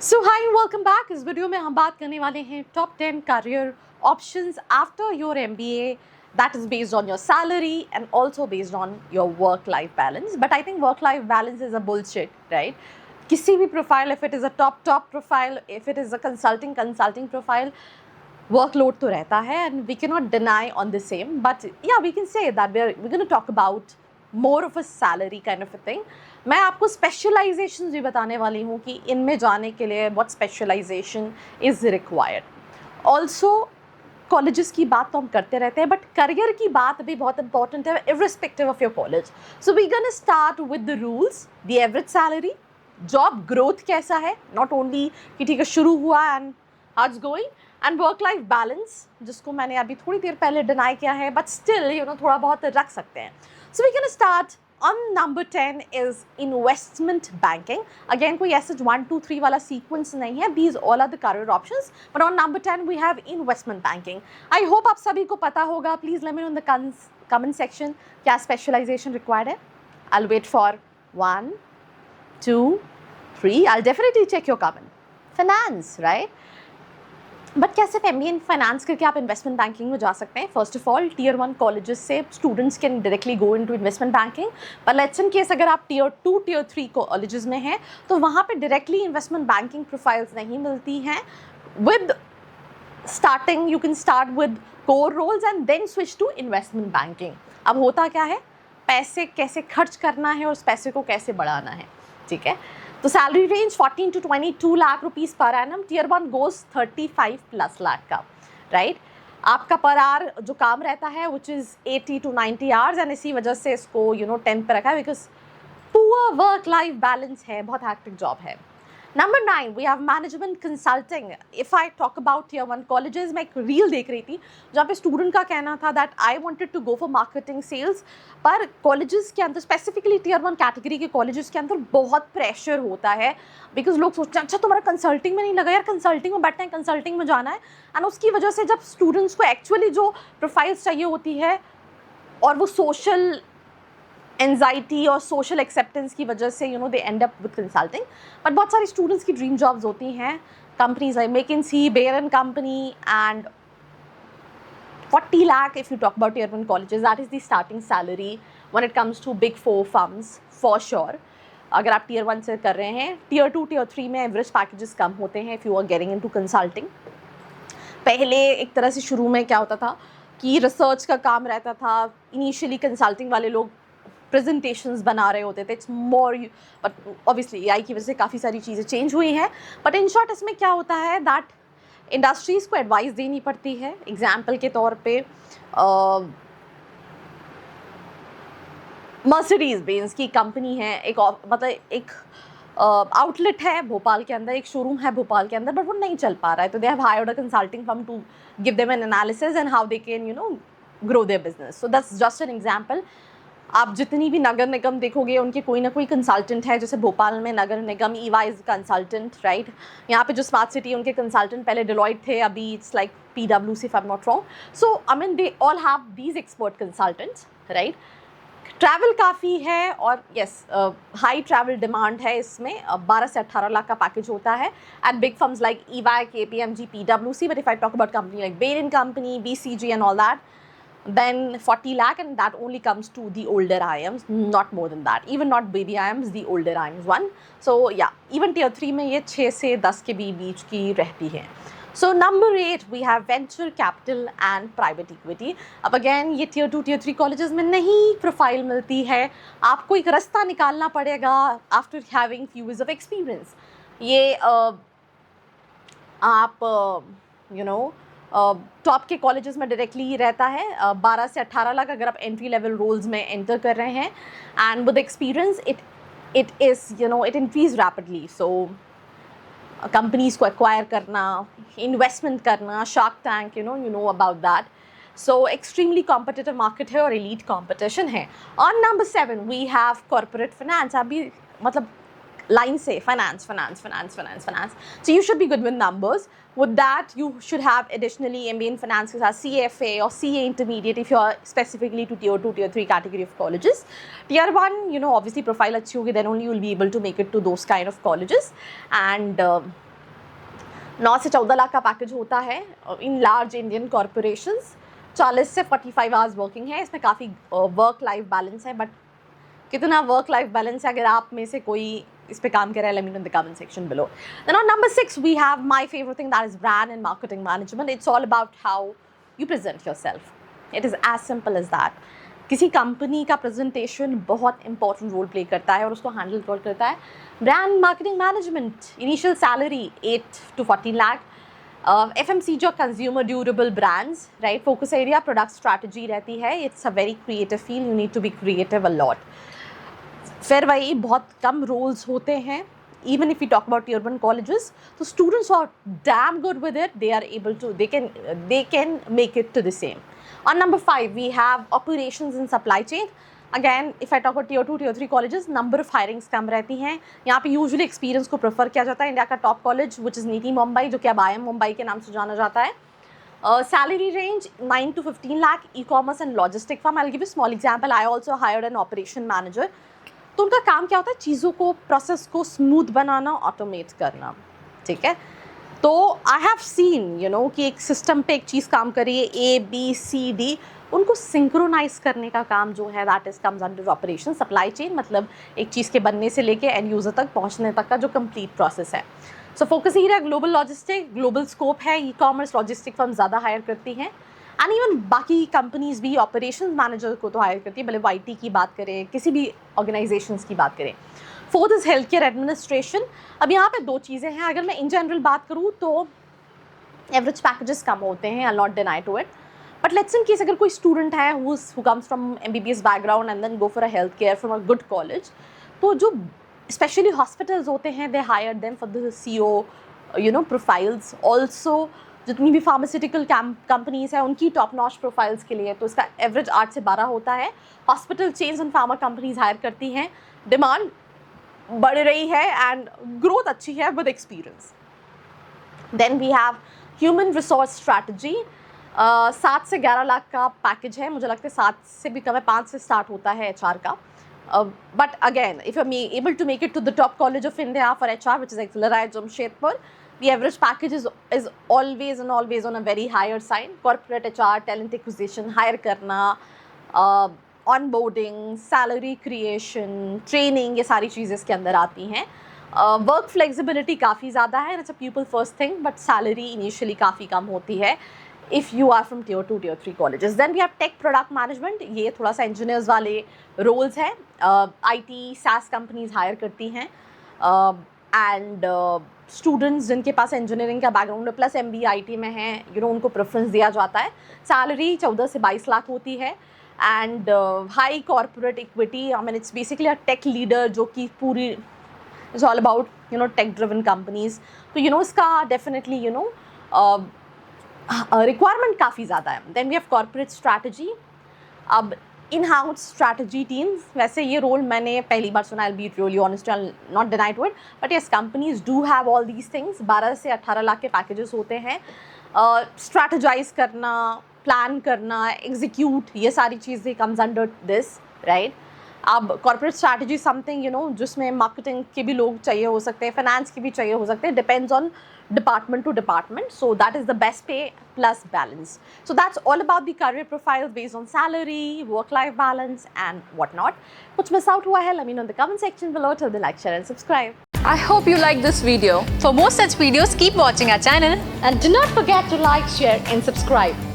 सो high welcome back. इस video में हम बात करने वाले हैं top 10 career options after your MBA that is based on your salary and also based on your work life balance. But I think work life balance is a bullshit, right? किसी भी profile, if it is a top profile, if it is a consulting profile, workload तो रहता है and we cannot deny on the same. But yeah, we can say that we're going to talk about more of a salary kind of a thing. मैं आपको specialisation भी बताने वाली हूँ कि इनमें जाने के लिए what specialisation is required. Also colleges की बात तो हम करते रहते हैं, बट करियर की बात भी बहुत इंपॉर्टेंट है irrespective of your college. So we gonna start with the rules, the average salary, job growth कैसा है, नॉट ओनली कि ठीक है शुरू हुआ and how it's going, and work life balance जिसको मैंने अभी थोड़ी देर पहले डिनाई किया है, बट स्टिल थोड़ा बहुत रख सकते हैं. So we can start. On number 10 is investment banking. Again, कोई ऐसे 1, 2, 3 वाला sequence नहीं है. These all are the career options. But on number 10 we have investment banking. I hope आप सभी को पता होगा. Please let me know in the comment section क्या specialization required है. I'll wait for 1, 2, 3. I'll definitely check your comment. Finance, right? But क्या सिर्फ MBA in finance करके आप इन्वेस्टमेंट बैंकिंग में जा सकते हैं? First of all Tier 1 colleges से students can directly go into investment banking. पर लेट्स इन केस अगर आप Tier 2 Tier 3 कॉलेजेस में हैं तो वहाँ पे डायरेक्टली इन्वेस्टमेंट बैंकिंग प्रोफाइल्स नहीं मिलती हैं. With starting you can start with core roles and then switch to investment banking. अब होता क्या है, पैसे कैसे खर्च करना है और उस पैसे को कैसे बढ़ाना है. ठीक है, तो salary range 14 to 22 lakh rupees per annum. Tier 1 goes 35+ lakh का, राइट. आपका पर आवर जो काम रहता है which is 80 to 90 hours, and इसी वजह से इसको 10 पे रखा है because poor work life balance है, बहुत हैक्टिक जॉब है. Number 9 we have management consulting. If I talk about Tier 1 colleges, मैं एक रील देख रही थी जहाँ पे स्टूडेंट का कहना था that I wanted to go for marketing sales. पर कॉलेजेस के अंदर स्पेसिफिकली Tier 1 कैटेगरी के कॉलेजेस के अंदर बहुत प्रेशर होता है बिकॉज लोग सोचते हैं अच्छा तुम्हारा कंसल्टिंग में नहीं लगा यार, कंसल्टिंग में बैठना है, कंसल्टिंग में जाना है. एंड उसकी वजह से जब स्टूडेंट्स को एक्चुअली जो प्रोफाइल्स चाहिए होती है और वो सोशल एंजाइटी और सोशल एक्सेप्टेंस की वजह से they end up with consulting. But बहुत सारे स्टूडेंट्स की ड्रीम जॉब्स होती हैं companies like McKinsey, Bayer and Company, and 40 lakh if you talk about Tier 1 colleges. That is the starting salary when it comes to big 4 firms for sure. अगर आप Tier 1 से कर रहे हैं, Tier 2 Tier 3 में average packages कम होते हैं if you are getting into consulting. पहले एक तरह से शुरू में क्या होता था कि रिसर्च का काम रहता था. इनिशियली कंसल्टिंग वाले लोग प्रेजेंटेशंस बना रहे होते थे. It's more, but obviously AI की वजह से काफ़ी सारी चीज़ें चेंज हुई हैं. बट इन शॉर्ट इसमें क्या होता है दैट इंडस्ट्रीज़ को एडवाइस देनी पड़ती है. एग्जाम्पल के तौर पे मर्सिडीज़ बेंज की कंपनी है, एक आउटलेट है भोपाल के अंदर, एक शोरूम है भोपाल के अंदर, बट वो नहीं चल पा रहा है. तो they have hired a consulting firm to give them an analysis and how they can grow their business. So that's just an example. आप जितनी भी नगर निगम देखोगे उनके कोई ना कोई कंसल्टेंट है. जैसे भोपाल में नगर निगम EY इज़ कंसल्टेंट, राइट. यहाँ पे जो स्मार्ट सिटी उनके कंसल्टेंट पहले डिलॉयट थे, अभी it's like PwC if I am not wrong. So I mean they all have these expert consultants, right. Travel काफ़ी है और यस हाई ट्रैवल डिमांड है इसमें. 12 से 18 लाख का पैकेज होता है at big firms like EY, KPMG, PwC. But if I talk about company like Bain & Company, BCG and all that, then 40 lakh, and that only comes to the older IIMs, not more than that. Even not baby IIMs, the older IIMs one. So yeah, even Tier 3 में ये 6 से 10 के बीच की रहती है. So number 8 we have venture capital and private equity. अब again ये Tier 2 Tier 3 colleges में नहीं प्रोफाइल मिलती है. आपको एक रास्ता निकालना पड़ेगा after having few years of experience. ये आप टॉप के कॉलेजेस में डायरेक्टली रहता है. 12 से 18 लाख अगर आप एंट्री लेवल रोल्स में एंटर कर रहे हैं, and with experience it is it increase rapidly. So companies को एक्वायर करना, इन्वेस्टमेंट करना, Shark Tank, you know about that. So extremely competitive market है और एलीट कॉम्पिटिशन है. On number 7 we have corporate finance. अभी मतलब लाइन से finance. So you should be good with numbers. With that, you should have additionally MBA in finance के साथ CFA or CA intermediate if you are specifically to Tier 2, Tier 3 category of colleges. Tier 1, obviously profile अच्छी होगी, then only you will be able to make it to those kind of colleges. And 9 से 14 लाख का package होता है in large Indian corporations. 40 से 45 hours working है, इसमें काफ़ी वर्क लाइफ बैलेंस है, बट कितना वर्क लाइफ बैलेंस है अगर आप में से कोई इस पे काम कर रहा है, let me know in the comment section below. Then on number 6 we have my favorite thing, that is brand and marketing management. It's all about how you present yourself. It is as simple as that. किसी कंपनी का presentation बहुत important role play करता है और उसको handle कौन करता है? Brand marketing management. Initial salary 8 to 14 lakh. FMCG और consumer durable brands, right? Focus area product strategy रहती है। It's a very creative field, you need to be creative a lot. फिर वही बहुत कम रोल्स होते हैं, even if we talk about urban colleges, so students who are damn good with it, they can make it to the same. On number 5 we have operations and supply chain. Again, if I talk about tier 2 tier 3 colleges, number of hirings कम रहती हैं। यहाँ पे usually experience को prefer किया जाता है। India का top college which is नीति मुंबई, जो कि अब IIM मुंबई के नाम से जाना जाता है। Salary range 9 to 15 lakh, e-commerce and logistic firm. I'll give you a small example. I also hired an operation manager. तो उनका काम क्या होता है? चीज़ों को, प्रोसेस को स्मूथ बनाना, ऑटोमेट करना, ठीक है? तो आई हैव सीन कि एक सिस्टम पे एक चीज़ काम करिए, ABCD, उनको सिंक्रोनाइज करने का काम जो है that is comes under operation. Supply chain मतलब एक चीज़ के बनने से लेके एंड यूज़र तक पहुंचने तक का जो कंप्लीट प्रोसेस है। सो फोकस ही है ग्लोबल लॉजिस्टिक, ग्लोबल स्कोप है, ई-कॉमर्स लॉजिस्टिक फर्म ज़्यादा हायर करती हैं एंड इवन बाकी कंपनीज भी ऑपरेशंस मैनेजर को तो हायर करती है, भले IT की बात करें, किसी भी ऑर्गेनाइजेशंस की बात करें। 4th is health care administration. अब यहाँ पे 2 चीज़ें हैं। अगर मैं इन जनरल बात करूँ तो एवरेज पैकेजेस कम होते हैं, I not deny to it, but let's in case अगर कोई स्टूडेंट है who comes from MBBS background and then go for a health care from a good college, तो जो स्पेशली हॉस्पिटल्स होते हैं they hire them for the CO profiles. Also जितनी भी pharmaceutical companies हैं उनकी टॉप नॉच प्रोफाइल्स के लिए तो इसका एवरेज 8 से 12 होता है। Hospital chains and pharma companies hire करती हैं, डिमांड बढ़ रही है एंड ग्रोथ अच्छी है with experience. Then we have human resource strategy. 7 से 11 लाख का पैकेज है, मुझे लगता है 7 से भी कम है, 5 से स्टार्ट होता है HR का। But again if you are able to make it to the top college of India for HR which is XLRI Jamshedpur, the average package is always on a very higher side. Corporate HR, talent acquisition, hire करना, onboarding, salary creation, training, ये सारी चीज़ें इसके अंदर आती हैं। Work flexibility काफ़ी ज़्यादा है, it's a people first thing, but salary initially काफ़ी कम होती है if you are from tier 2 tier 3 colleges. Then we have tech product management. ये थोड़ा सा इंजीनियर्स वाले रोल्स हैं। IT SaaS कंपनीज हायर करती हैं एंड स्टूडेंट्स जिनके पास इंजीनियरिंग का बैकग्राउंड प्लस MBA IT में हैं उनको प्रेफरेंस दिया जाता है। सैलरी 14 से 22 लाख होती है and high corporate equity. I mean it's basically a tech leader जो कि पूरी it's all about tech driven companies. तो इसका डेफिनेटली रिक्वायरमेंट काफ़ी ज़्यादा है। Then we have corporate strategy. अब इन हाउस स्ट्रैटेजी टीम्स, वैसे ये रोल मैंने पहली बार सुना, I be really honest, I not deny to it, but yes companies do have all these things. 12 से 18 लाख के पैकेजेस होते हैं। स्ट्रैटेजाइज करना, प्लान करना, एग्जीक्यूट, ये सारी चीज़ें कम्स अंडर दिस, राइट? अब कॉर्पोरेट स्ट्रैटेजी समथिंग जिसमें मार्केटिंग के भी लोग चाहिए हो सकते हैं, फाइनेंस के भी चाहिए हो सकते हैं, depends on department to department. So that is the best pay plus balance. So that's all about the career profiles based on salary, work-life balance and whatnot. Kuch miss out hua hai, let me know in the comment section below. Till then, like, share and subscribe. I hope you like this video. For more such videos, keep watching our channel. And do not forget to like, share and subscribe.